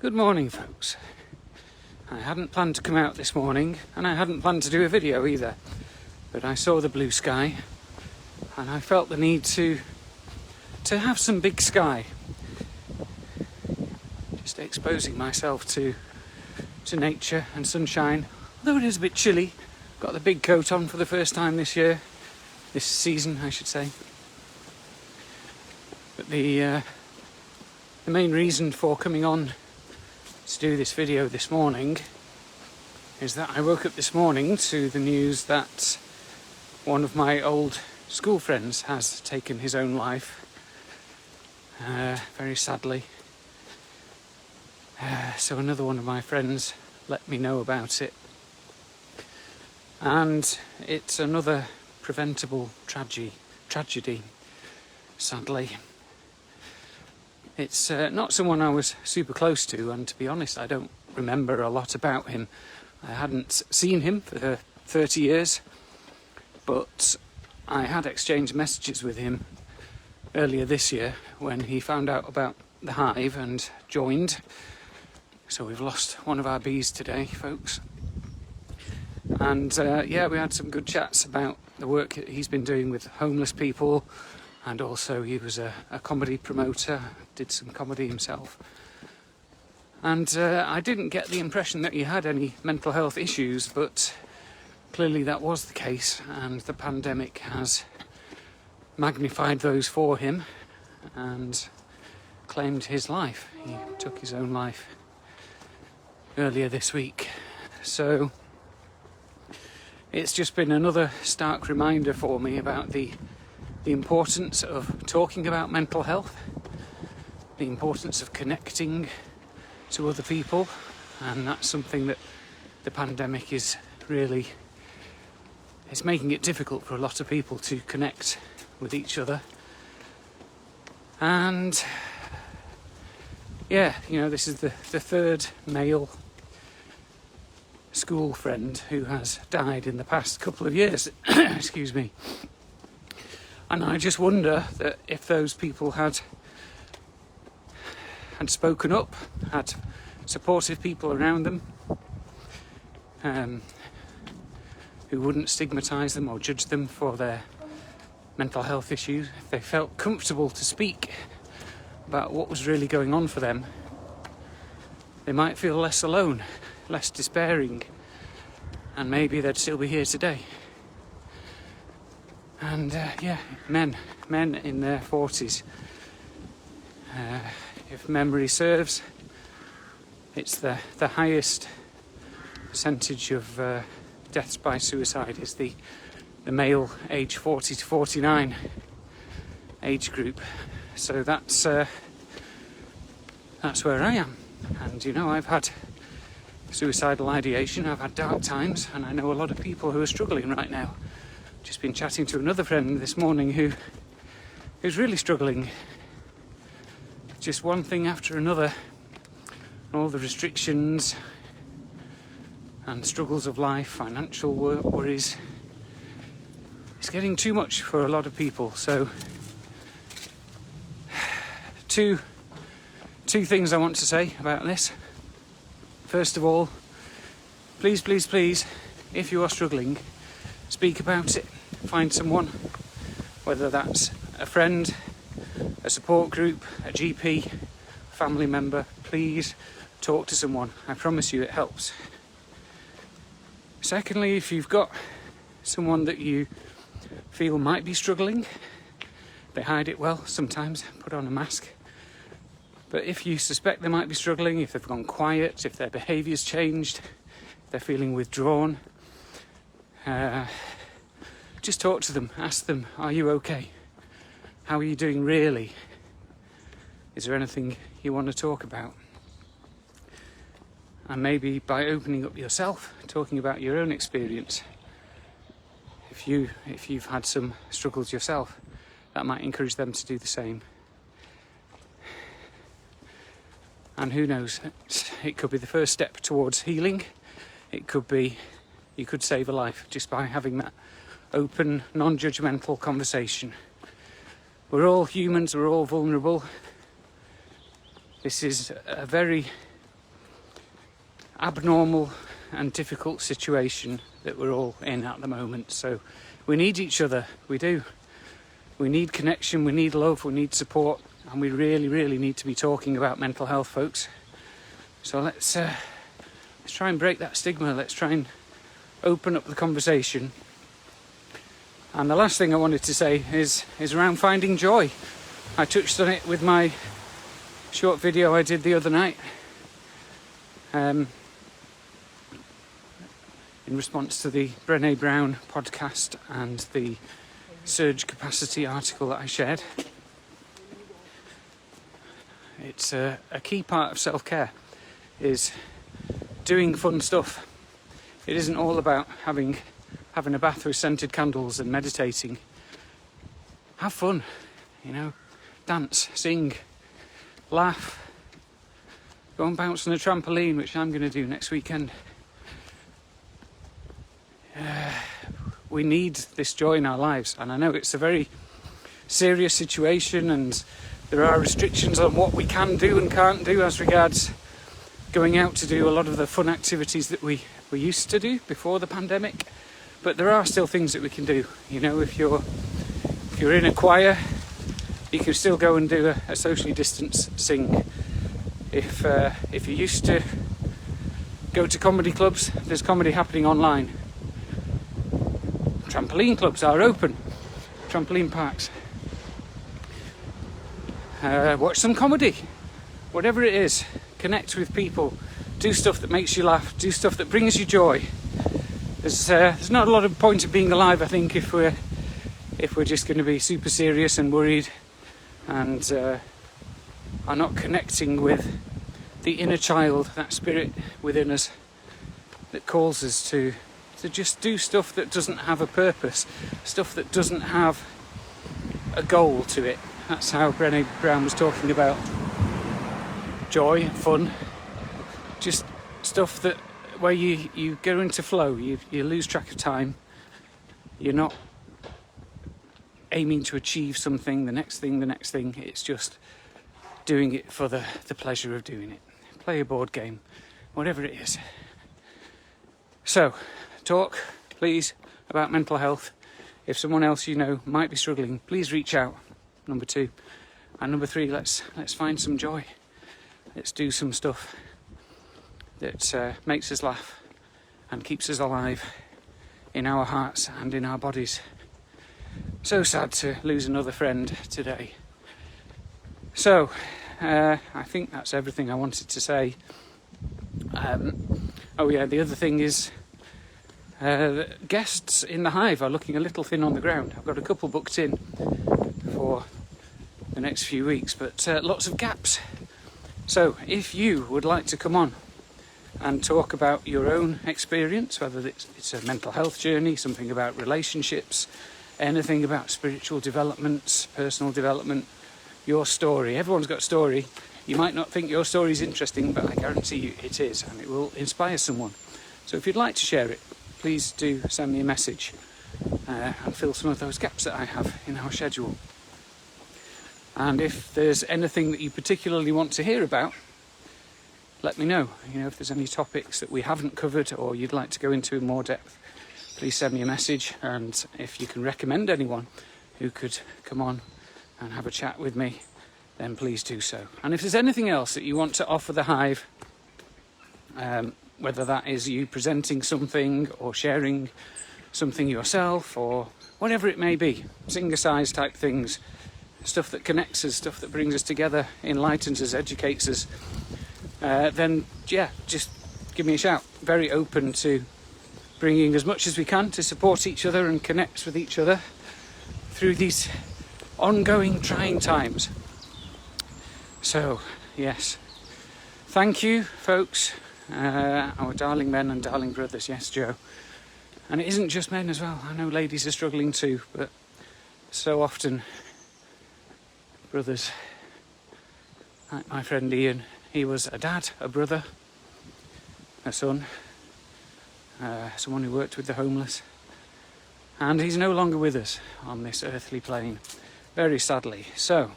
Good morning, folks. I hadn't planned to come out this morning, and I hadn't planned to do a video either, but I saw the blue sky and I felt the need to have some big sky. Just exposing myself to nature and sunshine, although it is a bit chilly. Got the big coat on for the first time this season I should say. But the main reason for coming on to do this video this morning is that I woke up this morning to the news that one of my old school friends has taken his own life, very sadly. So another one of my friends let me know about it, and it's another preventable tragedy, sadly. It's not someone I was super close to, and to be honest, I don't remember a lot about him. I hadn't seen him for 30 years, but I had exchanged messages with him earlier this year when he found out about the hive and joined. So we've lost one of our bees today, folks. And we had some good chats about the work that he's been doing with homeless people. And also he was a comedy promoter, did some comedy himself. And I didn't get the impression that he had any mental health issues, but clearly that was the case, and the pandemic has magnified those for him and claimed his life. He took his own life earlier this week. So it's just been another stark reminder for me about the importance of talking about mental health, the importance of connecting to other people, and that's something that the pandemic is really, it's making it difficult for a lot of people to connect with each other. And this is the third male school friend who has died in the past couple of years. Excuse me. And I just wonder that if those people had spoken up, had supportive people around them, who wouldn't stigmatise them or judge them for their mental health issues, if they felt comfortable to speak about what was really going on for them, they might feel less alone, less despairing, and maybe they'd still be here today. And men in their 40s. If memory serves, it's the highest percentage of deaths by suicide is the male age 40 to 49 age group. So that's where I am. And I've had suicidal ideation, I've had dark times, and I know a lot of people who are struggling right now. Just been chatting to another friend this morning who's really struggling. Just one thing after another, all the restrictions and struggles of life, financial worries. It's getting too much for a lot of people. So two things I want to say about this. First of all, please, if you are struggling, speak about it. Find someone, whether that's a friend, a support group, a GP, a family member. Please talk to someone. I promise you it helps. Secondly, if you've got someone that you feel might be struggling, they hide it well sometimes, put on a mask. But if you suspect they might be struggling, if they've gone quiet, if their behaviour's changed, if they're feeling withdrawn, just talk to them, ask them, are you okay? How are you doing really? Is there anything you want to talk about? And maybe by opening up yourself, talking about your own experience, if you've had some struggles yourself, that might encourage them to do the same. And who knows, it could be the first step towards healing. It could be, you could save a life just by having that open, non-judgmental conversation. We're all humans, we're all vulnerable. This is a very abnormal and difficult situation that we're all in at the moment. So we need each other, we do. We need connection, we need love, we need support, and we really, really need to be talking about mental health, folks. So let's try and break that stigma, let's try and open up the conversation. And the last thing I wanted to say is around finding joy. I touched on it with my short video I did the other night, in response to the Brené Brown podcast and the Surge Capacity article that I shared. It's a key part of self-care, is doing fun stuff. It isn't all about having a bath with scented candles and meditating. Have fun, dance, sing, laugh, go and bounce on a trampoline, which I'm going to do next weekend. We need this joy in our lives, and I know it's a very serious situation and there are restrictions on what we can do and can't do as regards going out to do a lot of the fun activities that we used to do before the pandemic, but there are still things that we can do. If you're in a choir, you can still go and do a socially distanced sing. If you used to go to comedy clubs, there's comedy happening online. Trampoline clubs are open, trampoline parks. Watch some comedy, whatever it is. Connect with people, do stuff that makes you laugh, do stuff that brings you joy. There's not a lot of point of being alive, I think, if we're just going to be super serious and worried and are not connecting with the inner child, that spirit within us that calls us to just do stuff that doesn't have a purpose, stuff that doesn't have a goal to it. That's how Brené Brown was talking about joy and fun. Just stuff that where you go into flow, you lose track of time. You're not aiming to achieve something, the next thing. It's just doing it for the pleasure of doing it. Play a board game, whatever it is. So, talk, please, about mental health. If someone else might be struggling, please reach out. Number 2. And number 3, let's find some joy. Let's do some stuff that makes us laugh and keeps us alive in our hearts and in our bodies. So sad to lose another friend today. So, I think that's everything I wanted to say. The other thing is guests in the hive are looking a little thin on the ground. I've got a couple booked in for the next few weeks, but lots of gaps. So if you would like to come on and talk about your own experience, whether it's a mental health journey, something about relationships, anything about spiritual development, personal development, your story. Everyone's got a story. You might not think your story is interesting, but I guarantee you it is, and it will inspire someone. So if you'd like to share it, please do send me a message and fill some of those gaps that I have in our schedule. And if there's anything that you particularly want to hear about, let me know. If there's any topics that we haven't covered or you'd like to go into in more depth, please send me a message. And if you can recommend anyone who could come on and have a chat with me, then please do so. And if there's anything else that you want to offer the hive, whether that is you presenting something or sharing something yourself or whatever it may be, singer-size type things, stuff that connects us, stuff that brings us together, enlightens us, educates us, then just give me a shout. Very open to bringing as much as we can to support each other and connect with each other through these ongoing trying times. So, yes, thank you, folks, our darling men and darling brothers. Yes, Joe. And it isn't just men as well. I know ladies are struggling too, but so often brothers, like my friend Ian, he was a dad, a brother, a son, someone who worked with the homeless, and he's no longer with us on this earthly plane, very sadly. So,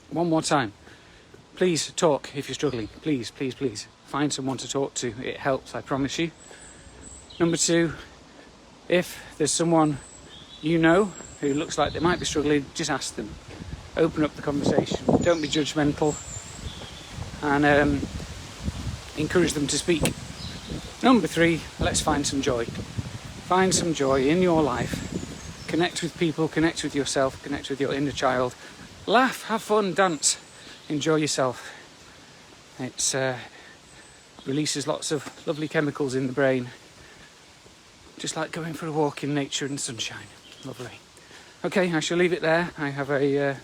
one more time, please talk if you're struggling. Please, please, please. find someone to talk to. It helps, I promise you. Number 2, if there's someone you know who looks like they might be struggling, just ask them. Open up the conversation. Don't be judgmental, and encourage them to speak. Number 3, let's find some joy. Find some joy in your life. Connect with people, connect with yourself, connect with your inner child. Laugh, have fun, dance, enjoy yourself. It releases lots of lovely chemicals in the brain. Just like going for a walk in nature and sunshine. Lovely. Okay, I shall leave it there. I have a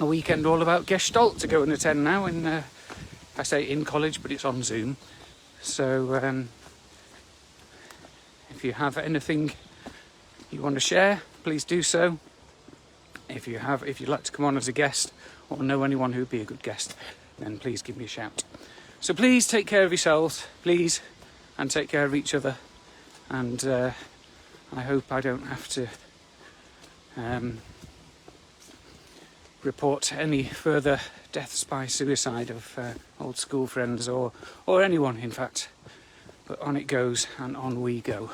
weekend all about Gestalt to go and attend now. I say in college, but it's on Zoom. So if you have anything you want to share, please do so. If you'd like to come on as a guest or know anyone who'd be a good guest, then please give me a shout. So please take care of yourselves, please, and take care of each other. And I hope I don't have to report any further deaths by suicide of old school friends or anyone, in fact. But on it goes, and on we go.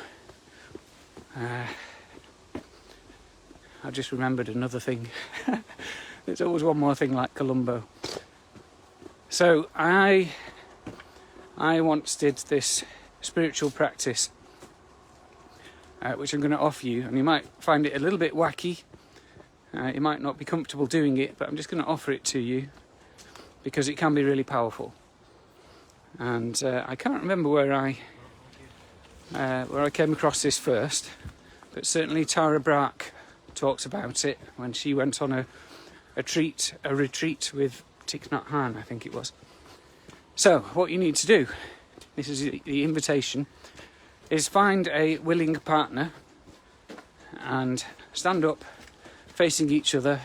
I just remembered another thing. There's always one more thing like Columbo. So I once did this spiritual practice, which I'm going to offer you, and you might find it a little bit wacky. You might not be comfortable doing it, but I'm just going to offer it to you because it can be really powerful. And I can't remember where I came across this first, but certainly Tara Brach talks about it when she went on a retreat with Thich Nhat Hanh, I think it was. So what you need to do, this is the invitation, is find a willing partner and stand up facing each other,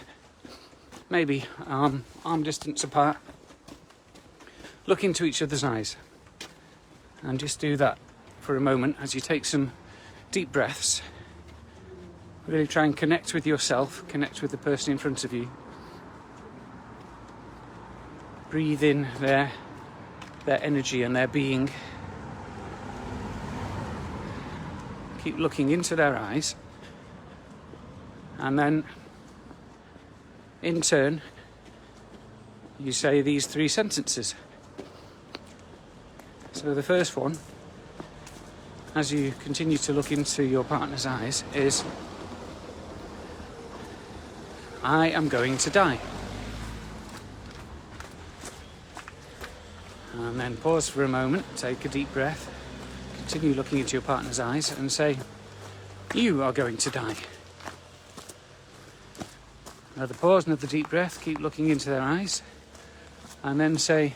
maybe arm distance apart. Look into each other's eyes and just do that for a moment as you take some deep breaths. Really try and connect with yourself, connect with the person in front of you. Breathe in their energy and their being. Keep looking into their eyes, and then in turn you say these 3 sentences. So the first one, as you continue to look into your partner's eyes, is I am going to die. And then pause for a moment, take a deep breath, continue looking into your partner's eyes and say, you are going to die. Another pause, another deep breath, keep looking into their eyes, and then say,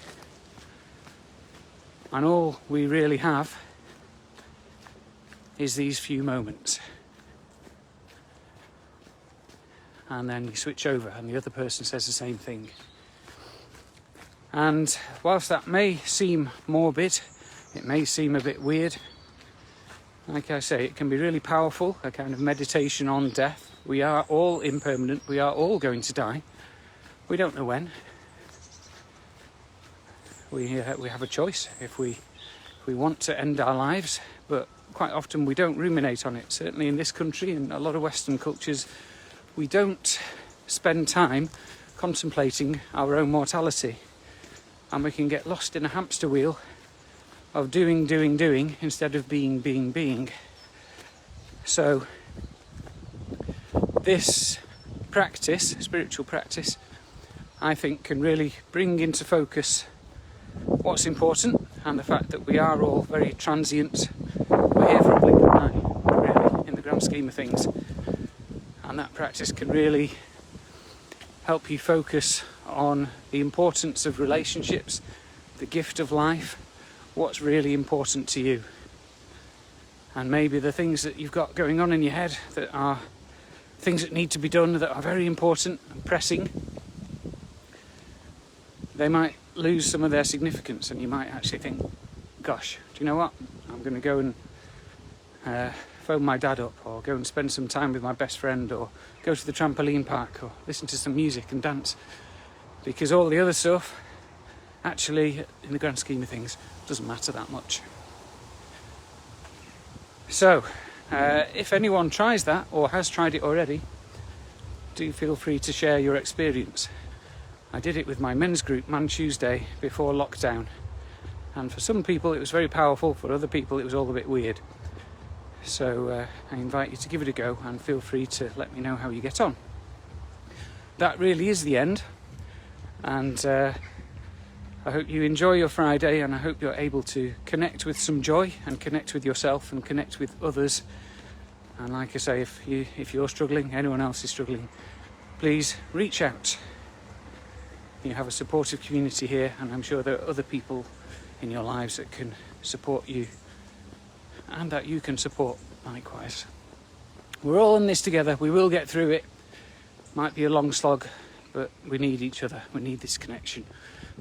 and all we really have is these few moments. And then you switch over and the other person says the same thing. And whilst that may seem morbid, it may seem a bit weird, like I say, it can be really powerful, a kind of meditation on death. We are all impermanent, we are all going to die. We don't know when. We have a choice if we want to end our lives, but quite often we don't ruminate on it. Certainly in this country and a lot of Western cultures, we don't spend time contemplating our own mortality, and we can get lost in a hamster wheel of doing instead of being. So this practice, spiritual practice, I think can really bring into focus what's important and the fact that we are all very transient. We're here for a blink of an eye, really, in the grand scheme of things. And that practice can really help you focus on the importance of relationships, the gift of life, what's really important to you. And maybe the things that you've got going on in your head that are things that need to be done, that are very important and pressing, they might lose some of their significance, and you might actually think, gosh, do you know what? I'm going to go and phone my dad up, or go and spend some time with my best friend, or go to the trampoline park, or listen to some music and dance, because all the other stuff actually, in the grand scheme of things, doesn't matter that much. So, if anyone tries that or has tried it already, do feel free to share your experience. I did it with my men's group, Man Tuesday, before lockdown. And for some people it was very powerful, for other people it was all a bit weird. So I invite you to give it a go and feel free to let me know how you get on. That really is the end. And I hope you enjoy your Friday, and I hope you're able to connect with some joy and connect with yourself and connect with others. And like I say, if you're struggling, anyone else is struggling, please reach out. You have a supportive community here, and I'm sure there are other people in your lives that can support you and that you can support likewise. We're all in this together. We will get through it. Might be a long slog, but we need each other. We need this connection.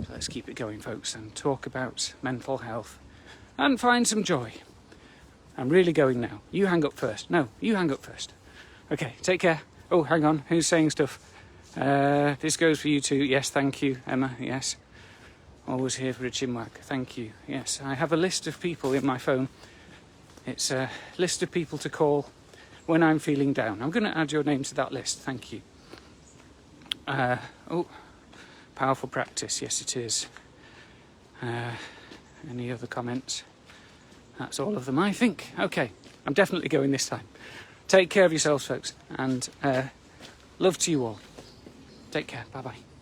So let's keep it going, folks, and talk about mental health and find some joy. I'm really going now. You hang up first. No, you hang up first. Okay, take care. Oh, hang on. Who's saying stuff? This goes for you too. Yes, thank you, Emma. Yes. Always here for a chinwag. Thank you. Yes, I have a list of people in my phone. It's a list of people to call when I'm feeling down. I'm going to add your name to that list. Thank you. Oh, powerful practice. Yes, it is. Any other comments? That's all of them, I think. Okay, I'm definitely going this time. Take care of yourselves, folks, and love to you all. Take care. Bye-bye.